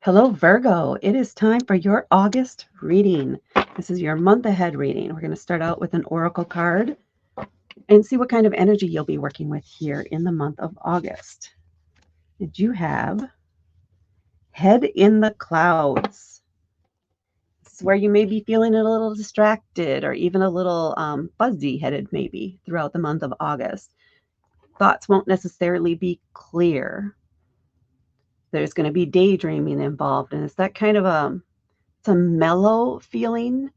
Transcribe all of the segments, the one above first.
Hello, Virgo. It is time for your August reading. This is your month ahead reading. We're going to start out with an oracle card and see what kind of energy you'll be working with here in the month of August. And you have Head in the Clouds. This is where you may be feeling a little distracted or even a little fuzzy headed, maybe throughout the month of August. Thoughts won't necessarily be clear. There's going to be daydreaming involved, and it's that kind of it's a mellow feeling.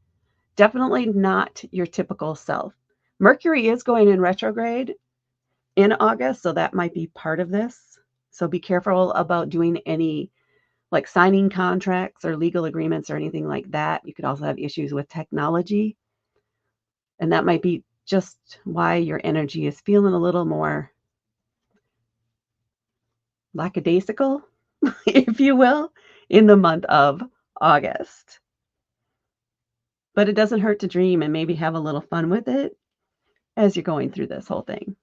Definitely not your typical self. Mercury is going in retrograde in August, so that might be part of this. So be careful about doing any like signing contracts or legal agreements or anything like that. You could also have issues with technology, and that might be just why your energy is feeling a little more lackadaisical, if you will, in the month of August. But it doesn't hurt to dream and maybe have a little fun with it as you're going through this whole thing.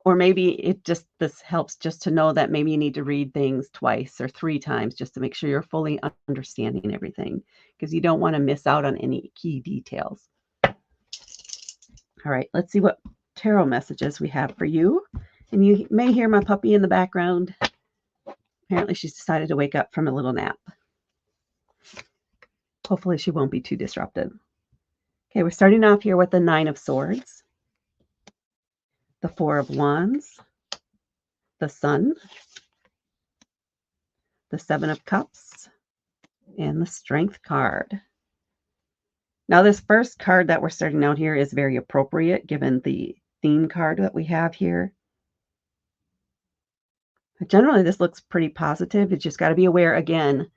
Or maybe this helps just to know that maybe you need to read things twice or 3 times just to make sure you're fully understanding everything, because you don't wanna miss out on any key details. All right, let's see what tarot messages we have for you. And you may hear my puppy in the background. Apparently, she's decided to wake up from a little nap. Hopefully, she won't be too disruptive. Okay, we're starting off here with the 9 of Swords, the 4 of Wands, the Sun, the 7 of Cups, and the Strength card. Now, this first card that we're starting out here is very appropriate given the theme card that we have here. But generally, this looks pretty positive. You just got to be aware again.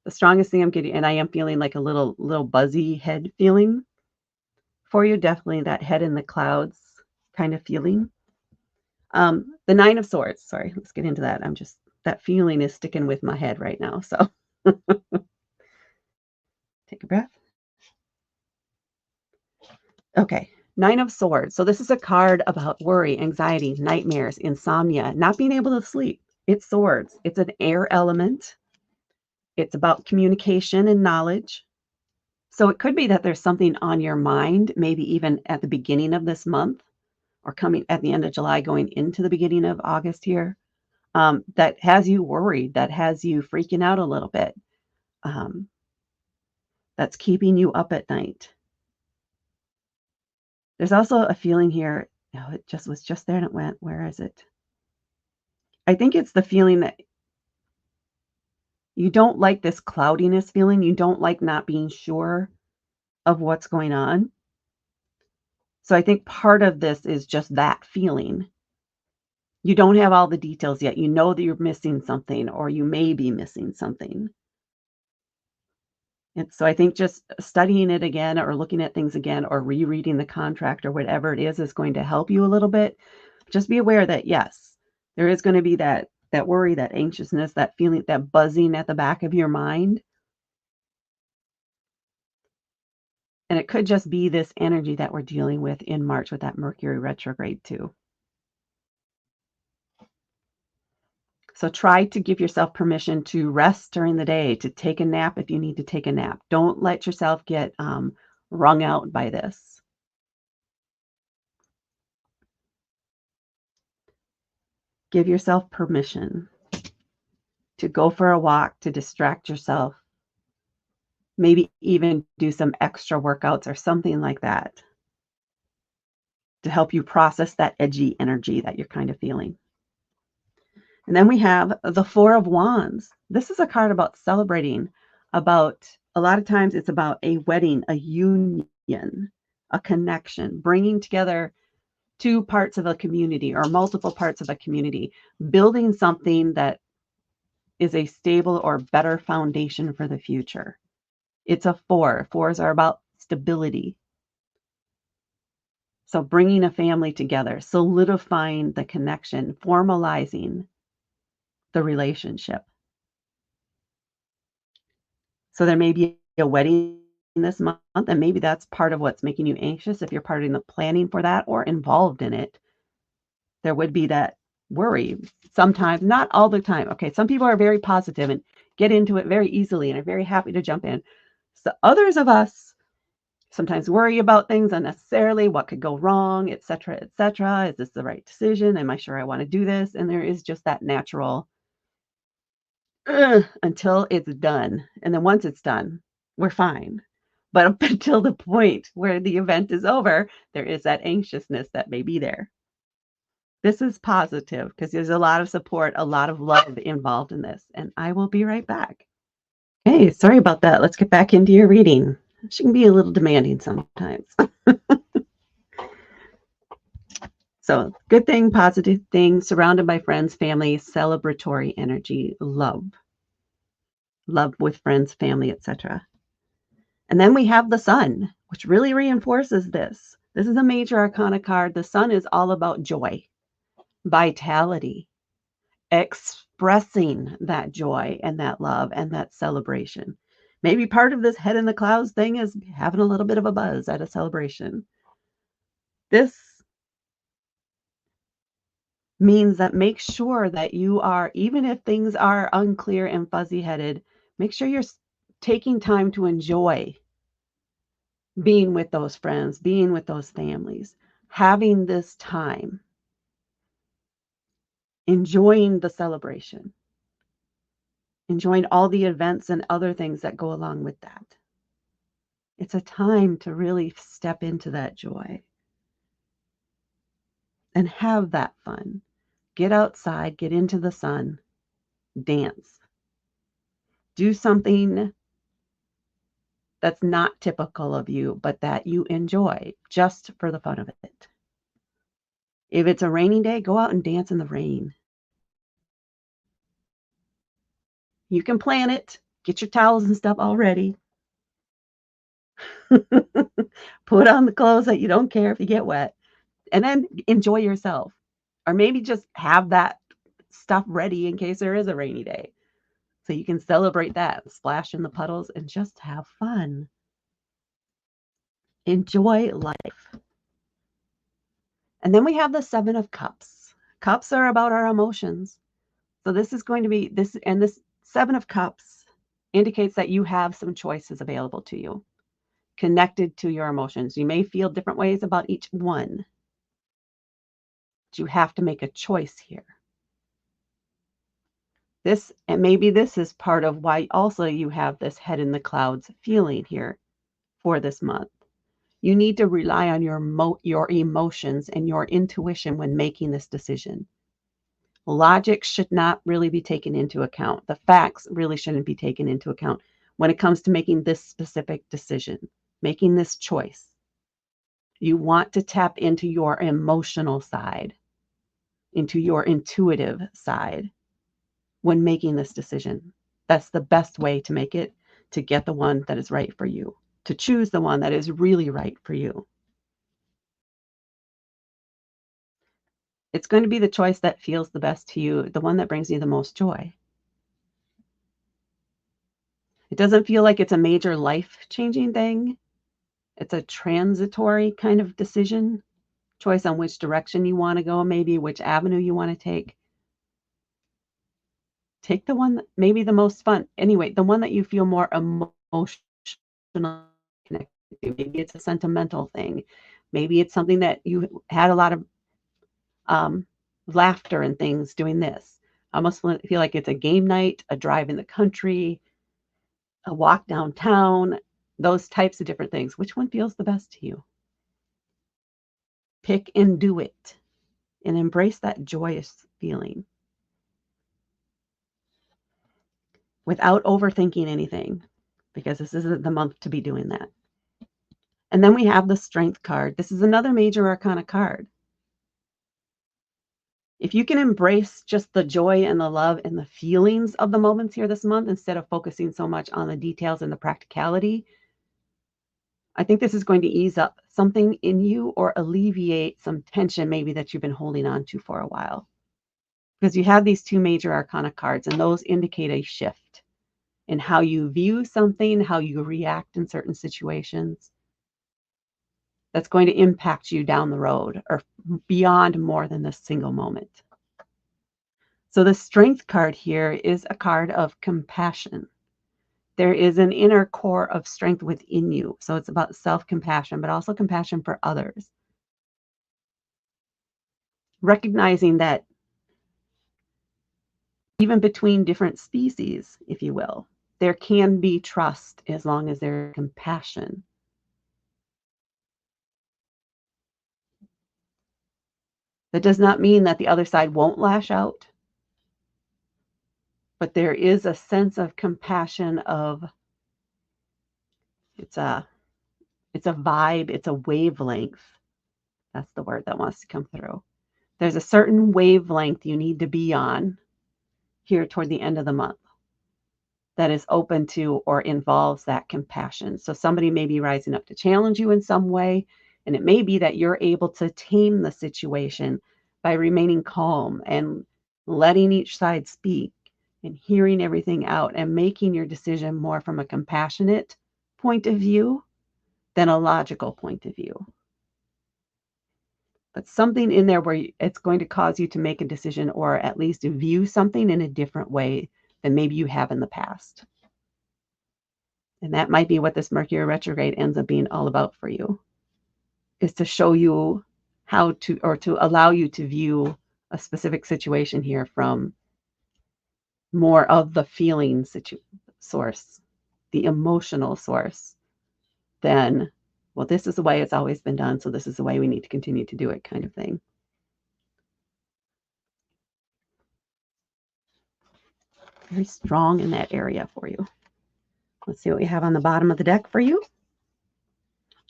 The strongest thing I'm getting, and I am feeling like a little buzzy head feeling for you. Definitely that head in the clouds kind of feeling. The 9 of Swords. Sorry, let's get into that. That feeling is sticking with my head right now. So take a breath. Okay, 9 of Swords. So this is a card about worry, anxiety, nightmares, insomnia, not being able to sleep. It's swords. It's an air element. It's about communication and knowledge. So it could be that there's something on your mind, maybe even at the beginning of this month or coming at the end of July, going into the beginning of August here, that has you worried, that has you freaking out a little bit, um, that's keeping you up at night. There's also a feeling here. Oh, it just was just there and it went. Where is it? I think it's the feeling that you don't like this cloudiness feeling. You don't like not being sure of what's going on. So I think part of this is just that feeling. You don't have all the details yet. You know that you're missing something or you may be missing something. And so I think just studying it again or looking at things again or rereading the contract or whatever it is going to help you a little bit. Just be aware that yes, there is going to be that worry, that anxiousness, that feeling, that buzzing at the back of your mind. And it could just be this energy that we're dealing with in March with that Mercury retrograde too. So try to give yourself permission to rest during the day, to take a nap if you need to take a nap. Don't let yourself get wrung out by this. Give yourself permission to go for a walk, to distract yourself, maybe even do some extra workouts or something like that to help you process that edgy energy that you're kind of feeling. And then we have the 4 of Wands. This is a card about celebrating, about a lot of times it's about a wedding, a union, a connection, bringing together two parts of a community or multiple parts of a community, building something that is a stable or better foundation for the future. It's a 4. 4s are about stability. So bringing a family together, solidifying the connection, formalizing the relationship. So there may be a wedding this month, and maybe that's part of what's making you anxious if you're part of the planning for that or involved in it. There would be that worry sometimes, not all the time. Okay, some people are very positive and get into it very easily and are very happy to jump in. So others of us sometimes worry about things unnecessarily, what could go wrong, etc., etc. Is this the right decision? Am I sure I want to do this? And there is just that natural until it's done. And then once it's done, we're fine. But up until the point where the event is over, there is that anxiousness that may be there. This is positive because there's a lot of support, a lot of love involved in this. And I will be right back. Hey, sorry about that. Let's get back into your reading. She can be a little demanding sometimes. So, good thing, positive thing, surrounded by friends, family, celebratory energy, love. Love with friends, family, etc. And then we have the sun, which really reinforces this. This is a major arcana card. The sun is all about joy, vitality, expressing that joy and that love and that celebration. Maybe part of this head in the clouds thing is having a little bit of a buzz at a celebration. This means that make sure that you are, even if things are unclear and fuzzy headed, make sure you're taking time to enjoy being with those friends, being with those families, having this time, enjoying the celebration, enjoying all the events and other things that go along with that. It's a time to really step into that joy and have that fun. Get outside, get into the sun, dance. Do something that's not typical of you, but that you enjoy just for the fun of it. If it's a rainy day, go out and dance in the rain. You can plan it, get your towels and stuff all ready. Put on the clothes that you don't care if you get wet, and then enjoy yourself. Or maybe just have that stuff ready in case there is a rainy day. So you can celebrate that, splash in the puddles, and just have fun. Enjoy life. And then we have the Seven of Cups. Cups are about our emotions. So this is going to be this, and this Seven of Cups indicates that you have some choices available to you, connected to your emotions. You may feel different ways about each one, but you have to make a choice here. This, and maybe this is part of why also you have this head in the clouds feeling here for this month. You need to rely on your emotions and your intuition when making this decision. Logic should not really be taken into account. The facts really shouldn't be taken into account when it comes to making this specific decision, making this choice. You want to tap into your emotional side, into your intuitive side when making this decision. That's the best way to make it, to get the one that is right for you, to choose the one that is really right for you. It's going to be the choice that feels the best to you, the one that brings you the most joy. It doesn't feel like it's a major life-changing thing. It's a transitory kind of decision, choice on which direction you want to go, maybe which avenue you want to take. Take the one that maybe the most fun. Anyway, the one that you feel more emotional connected to. Maybe it's a sentimental thing. Maybe it's something that you had a lot of laughter and things doing this. I almost feel like it's a game night, a drive in the country, a walk downtown, those types of different things. Which one feels the best to you? Pick and do it and embrace that joyous feeling without overthinking anything, because this isn't the month to be doing that. And then we have the Strength card. This is another major arcana card. If you can embrace just the joy and the love and the feelings of the moments here this month, instead of focusing so much on the details and the practicality, I think this is going to ease up something in you or alleviate some tension maybe that you've been holding on to for a while. Because you have these two major arcana cards, and those indicate a shift in how you view something, how you react in certain situations. That's going to impact you down the road or beyond more than this single moment. So the Strength card here is a card of compassion. There is an inner core of strength within you. So it's about self-compassion, but also compassion for others. Recognizing that even between different species, if you will, there can be trust as long as there's compassion. That does not mean that the other side won't lash out, but there is a sense of compassion of it's a it's a vibe, it's a wavelength. That's the word that wants to come through. There's a certain wavelength you need to be on here toward the end of the month that is open to or involves that compassion. So somebody may be rising up to challenge you in some way, and it may be that you're able to tame the situation by remaining calm and letting each side speak and hearing everything out and making your decision more from a compassionate point of view than a logical point of view. But something in there where it's going to cause you to make a decision or at least view something in a different way than maybe you have in the past. And that might be what this Mercury retrograde ends up being all about for you, is to show you how to, or to allow you to view a specific situation here from more of the feeling source, the emotional source, than, well, this is the way it's always been done, so this is the way we need to continue to do it kind of thing. Very strong in that area for you. Let's see what we have on the bottom of the deck for you.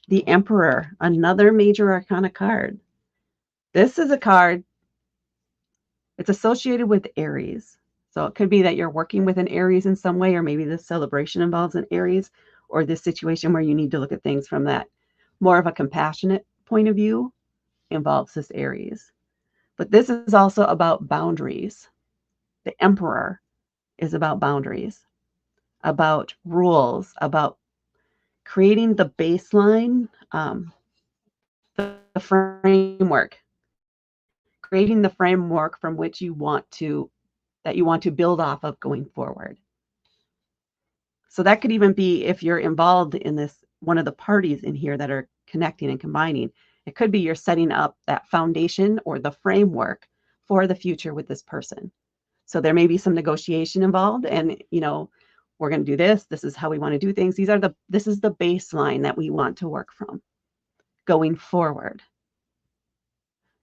The Emperor, another major arcana card. This is a card, it's associated with Aries. So it could be that you're working with an Aries in some way, or maybe this celebration involves an Aries, or this situation where you need to look at things from that more of a compassionate point of view involves this Aries. But this is also about boundaries. The Emperor is about boundaries, about rules, about creating the baseline, the framework, creating the framework from which you want to build off of going forward. So that could even be if you're involved in this, one of the parties in here that are connecting and combining. It could be you're setting up that foundation or the framework for the future with this person. So there may be some negotiation involved, and we're going to do this. This is how we want to do things. This is the baseline that we want to work from going forward.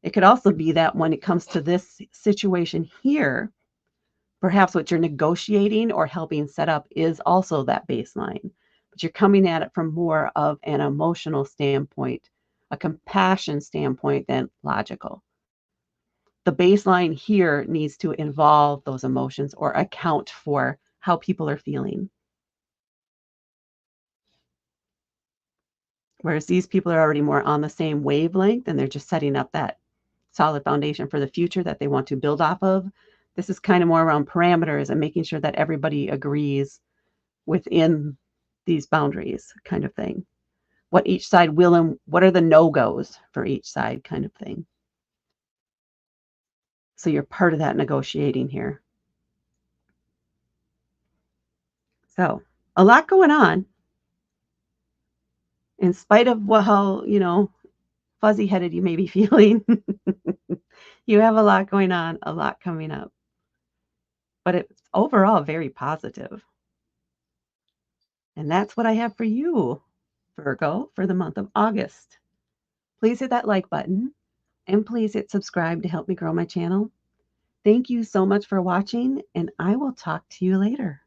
It could also be that when it comes to this situation here, perhaps what you're negotiating or helping set up is also that baseline, but you're coming at it from more of an emotional standpoint, a compassion standpoint than logical. The baseline here needs to involve those emotions or account for how people are feeling. Whereas these people are already more on the same wavelength and they're just setting up that solid foundation for the future that they want to build off of. This is kind of more around parameters and making sure that everybody agrees within these boundaries kind of thing. What each side will and what are the no-goes for each side kind of thing. So you're part of that negotiating here. So a lot going on. In spite of how, fuzzy-headed you may be feeling, you have a lot going on, a lot coming up. But it's overall very positive. And that's what I have for you, Virgo, for the month of August. Please hit that like button and please hit subscribe to help me grow my channel. Thank you so much for watching, and I will talk to you later.